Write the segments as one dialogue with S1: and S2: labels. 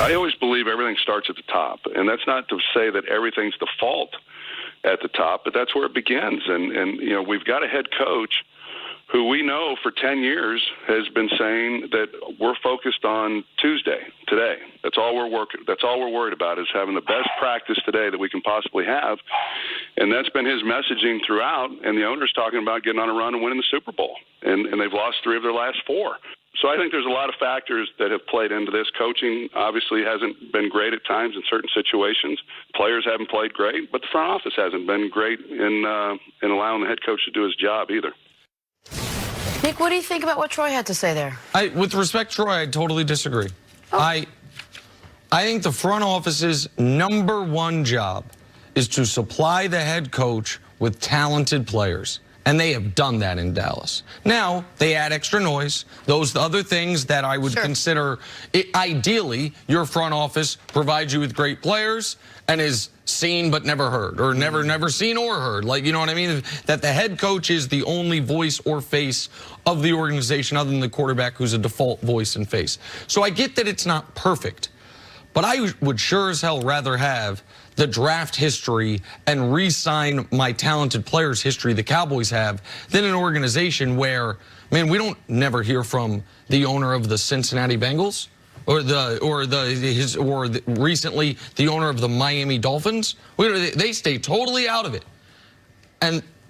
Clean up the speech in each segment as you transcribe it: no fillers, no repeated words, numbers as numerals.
S1: I always believe everything starts at the top, and that's not to say that everything's the fault at the top, but that's where it begins. And you know, we've got a head coach who we know for 10 years has been saying that we're focused on Tuesday, today. That's all we're worried about, is having the best practice today that we can possibly have. And that's been his messaging throughout. And the owner's talking about getting on a run and winning the Super Bowl. And they've lost 3 of their last 4. So I think there's a lot of factors that have played into this. Coaching obviously hasn't been great at times in certain situations. Players haven't played great, but the front office hasn't been great in allowing the head coach to do his job either.
S2: Nick, what do you think about what Troy had to say there?
S3: With respect, Troy, I totally disagree.
S2: Oh.
S3: I think the front office's #1 job is to supply the head coach with talented players. And they have done that in Dallas. Now, they add extra noise. Those other things that I would consider, ideally, your front office provides you with great players and is seen but never heard, or never seen or heard. Like, you know what I mean? That the head coach is the only voice or face of the organization other than the quarterback, who's a default voice and face. So I get that it's not perfect, but I would sure as hell rather have the draft history and re-sign my talented players history the Cowboys have than an organization where, man, we don't never hear from the owner of the Cincinnati Bengals or recently the owner of the Miami Dolphins. They stay totally out of it.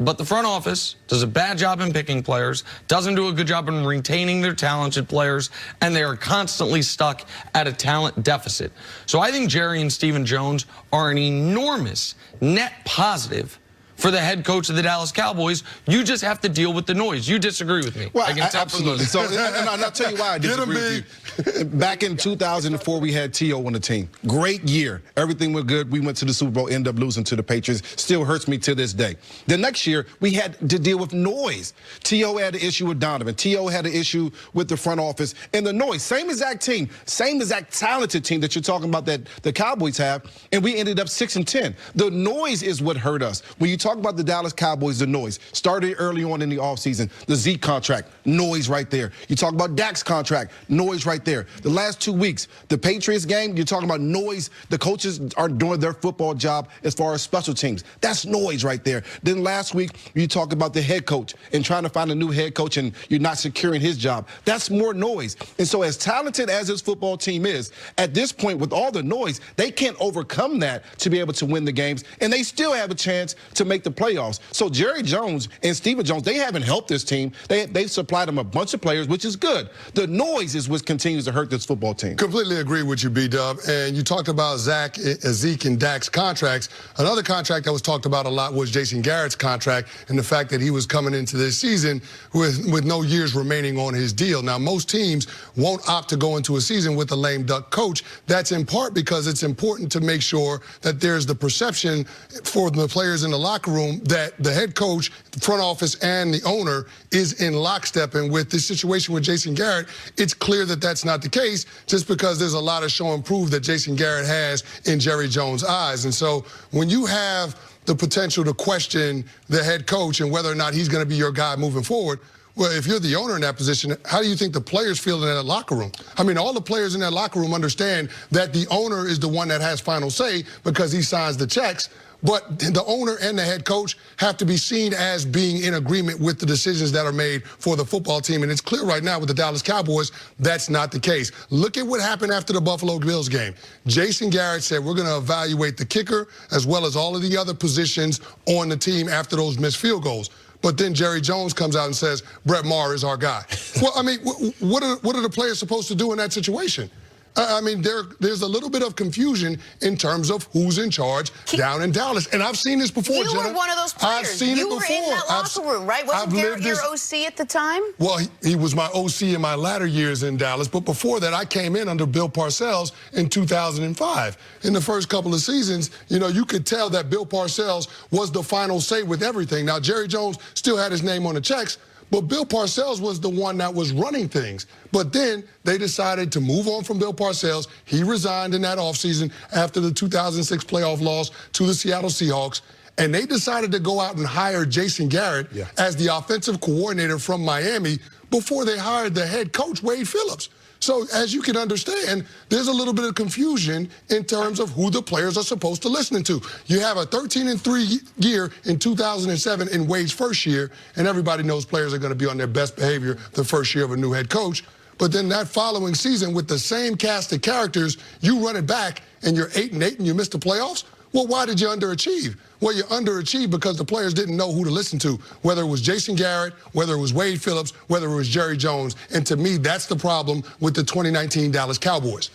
S3: But the front office does a bad job in picking players, doesn't do a good job in retaining their talented players, and they are constantly stuck at a talent deficit. So I think Jerry and Stephen Jones are an enormous net positive for the head coach of the Dallas Cowboys. You just have to deal with the noise. You disagree with me.
S4: Well, absolutely. So, and I'll tell you why I disagree with you. Back in 2004, we had T.O. on the team. Great year. Everything went good. We went to the Super Bowl, ended up losing to the Patriots. Still hurts me to this day. The next year, we had to deal with noise. T.O. had an issue with Donovan. T.O. had an issue with the front office. And the noise, same exact team, same exact talented team that you're talking about that the Cowboys have, and we ended up 6-10. The noise is what hurt us. When you talk about the Dallas Cowboys, the noise started early on in the offseason. The Zeke contract, noise right there. You talk about Dak's contract, noise right there. The last 2 weeks, the Patriots game, you're talking about noise. The coaches are doing their football job as far as special teams. That's noise right there. Then last week, you talk about the head coach and trying to find a new head coach and you're not securing his job. That's more noise. And so as talented as this football team is, at this point with all the noise, they can't overcome that to be able to win the games, and they still have a chance to make the playoffs. So Jerry Jones and Stephen Jones, they haven't helped this team. They've supplied them a bunch of players, which is good. The noise is what continues to hurt this football team.
S5: Completely agree with you, B-Dub. And you talked about Zeke and Dak's contracts. Another contract that was talked about a lot was Jason Garrett's contract and the fact that he was coming into this season with no years remaining on his deal. Now, most teams won't opt to go into a season with a lame duck coach. That's in part because it's important to make sure that there's the perception for the players in the locker room that the head coach, the front office, and the owner is in lockstep. And with this situation with Jason Garrett, it's clear that that's not the case, just because there's a lot of show and prove that Jason Garrett has in Jerry Jones' eyes. And so when you have the potential to question the head coach and whether or not he's going to be your guy moving forward, well, if you're the owner in that position, how do you think the players feel in that locker room? I mean, all the players in that locker room understand that the owner is the one that has final say because he signs the checks. But the owner and the head coach have to be seen as being in agreement with the decisions that are made for the football team. And it's clear right now with the Dallas Cowboys, that's not the case. Look at what happened after the Buffalo Bills game. Jason Garrett said, we're going to evaluate the kicker as well as all of the other positions on the team after those missed field goals. But then Jerry Jones comes out and says, Brett Maher is our guy. Well, I mean, what are the players supposed to do in that situation? I mean, there's a little bit of confusion in terms of who's in charge down in Dallas. And I've seen this before,
S2: Jenna. You were one of those players.
S5: I've seen it before.
S2: You were in that locker room, right? Wasn't Garrett your OC at the time?
S5: Well, he was my OC in my latter years in Dallas. But before that, I came in under Bill Parcells in 2005. In the first couple of seasons, you know, you could tell that Bill Parcells was the final say with everything. Now, Jerry Jones still had his name on the checks, but Bill Parcells was the one that was running things. But then they decided to move on from Bill Parcells. He resigned in that offseason after the 2006 playoff loss to the Seattle Seahawks. And they decided to go out and hire Jason Garrett as the offensive coordinator from Miami before they hired the head coach, Wade Phillips. So as you can understand, there's a little bit of confusion in terms of who the players are supposed to listen to. You have a 13-3 year in 2007 in Wade's first year, and everybody knows players are going to be on their best behavior the first year of a new head coach. But then that following season, with the same cast of characters, you run it back and you're 8-8 and you miss the playoffs? Well, why did you underachieve? Well, you underachieved because the players didn't know who to listen to, whether it was Jason Garrett, whether it was Wade Phillips, whether it was Jerry Jones. And to me, that's the problem with the 2019 Dallas Cowboys.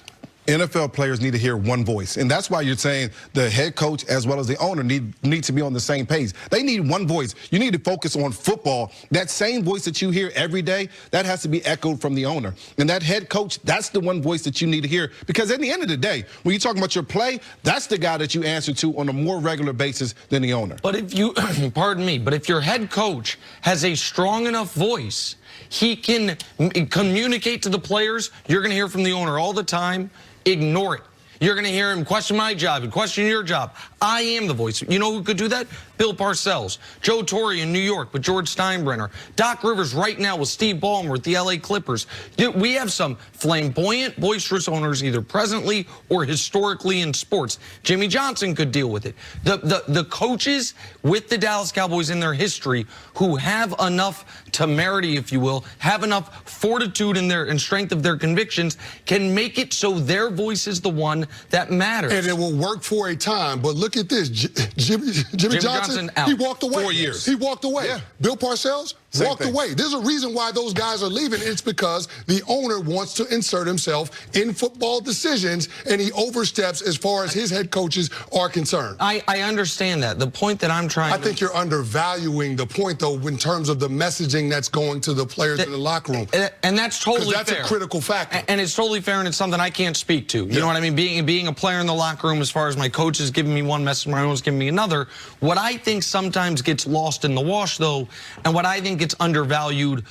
S4: NFL players need to hear one voice, and that's why you're saying the head coach as well as the owner need to be on the same page. They need one voice. You need to focus on football. That same voice that you hear every day, that has to be echoed from the owner. And that head coach, that's the one voice that you need to hear, because at the end of the day, when you're talking about your play, that's the guy that you answer to on a more regular basis than the owner.
S3: But if you, pardon me, but if your head coach has a strong enough voice, he can communicate to the players. You're going to hear from the owner all the time. Ignore it. You're going to hear him question my job and question your job. I am the voice. You know who could do that? Bill Parcells, Joe Torre in New York with George Steinbrenner, Doc Rivers right now with Steve Ballmer with the LA Clippers. We have some flamboyant, boisterous owners either presently or historically in sports. Jimmy Johnson could deal with it. The coaches with the Dallas Cowboys in their history who have enough temerity, if you will, have enough fortitude in their and strength of their convictions can make it so their voice is the one that matters.
S5: And it will work for a time, but look at this. Jimmy Johnson
S3: out.
S5: He walked away.
S4: 4 years.
S5: He walked away. Yeah. Bill Parcells walked away. There's a reason why those guys are leaving. It's because the owner wants to insert himself in football decisions, and he oversteps as far as his head coaches are concerned.
S3: I understand that. The point that I'm trying
S5: I think you're undervaluing the point, though, in terms of the messaging that's going to the players in the locker room.
S3: And that's totally fair.
S5: Because that's a critical factor.
S3: And it's totally fair, and it's something I can't speak to. You know what I mean? Being a player in the locker room, as far as my coach is giving me one message, my own's giving me another. What I think sometimes gets lost in the wash, though, and what I think gets undervalued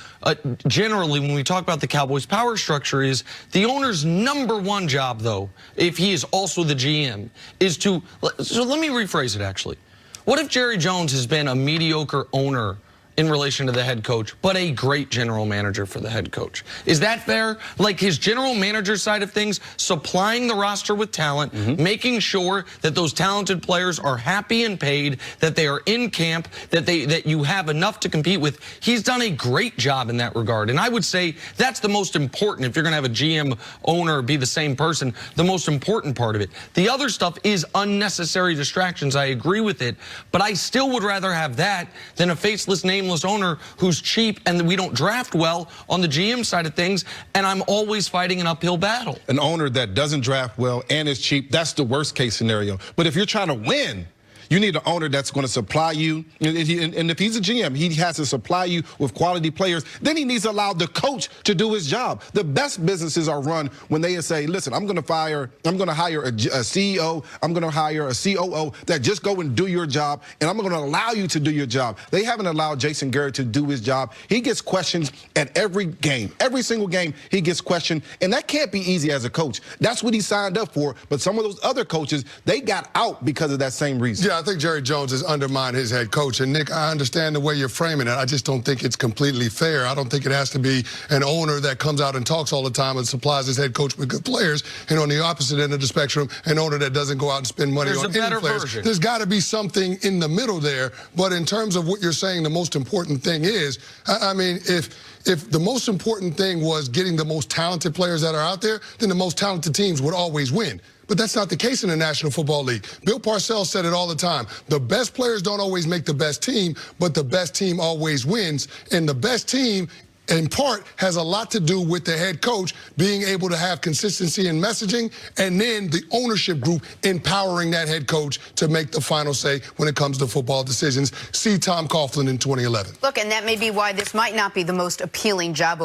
S3: generally when we talk about the Cowboys' power structure is the owner's #1 job, though, if he is also the GM, is to, so let me rephrase it actually. What if Jerry Jones has been a mediocre owner in relation to the head coach, but a great general manager for the head coach? Is that fair? Like his general manager side of things, supplying the roster with talent, making sure that those talented players are happy and paid, that they are in camp, that you have enough to compete with. He's done a great job in that regard. And I would say that's the most important. If you're going to have a GM owner be the same person, the most important part of it. The other stuff is unnecessary distractions. I agree with it, but I still would rather have that than a faceless name owner who's cheap and we don't draft well on the GM side of things, and I'm always fighting an uphill battle.
S4: An owner that doesn't draft well and is cheap, that's the worst case scenario. But if you're trying to win, you need an owner that's going to supply you. And if he's a GM, he has to supply you with quality players. Then he needs to allow the coach to do his job. The best businesses are run when they say, listen, I'm going to hire a CEO, I'm going to hire a COO that just go and do your job, and I'm going to allow you to do your job. They haven't allowed Jason Garrett to do his job. He gets questions at every game. Every single game, he gets questioned, and that can't be easy as a coach. That's what he signed up for, but some of those other coaches, they got out because of that same reason.
S5: Yeah, I think Jerry Jones has undermined his head coach. And, Nick, I understand the way you're framing it. I just don't think it's completely fair. I don't think it has to be an owner that comes out and talks all the time and supplies his head coach with good players. And on the opposite end of the spectrum, an owner that doesn't go out and spend money on any players. Version. There's got to be something in the middle there. But in terms of what you're saying, the most important thing is, I mean, if the most important thing was getting the most talented players that are out there, then the most talented teams would always win. But that's not the case in the National Football League. Bill Parcells said it all the time. The best players don't always make the best team, but the best team always wins. And the best team, in part, has a lot to do with the head coach being able to have consistency in messaging, and then the ownership group empowering that head coach to make the final say when it comes to football decisions. See Tom Coughlin in 2011.
S6: Look, and that may be why this might not be the most appealing job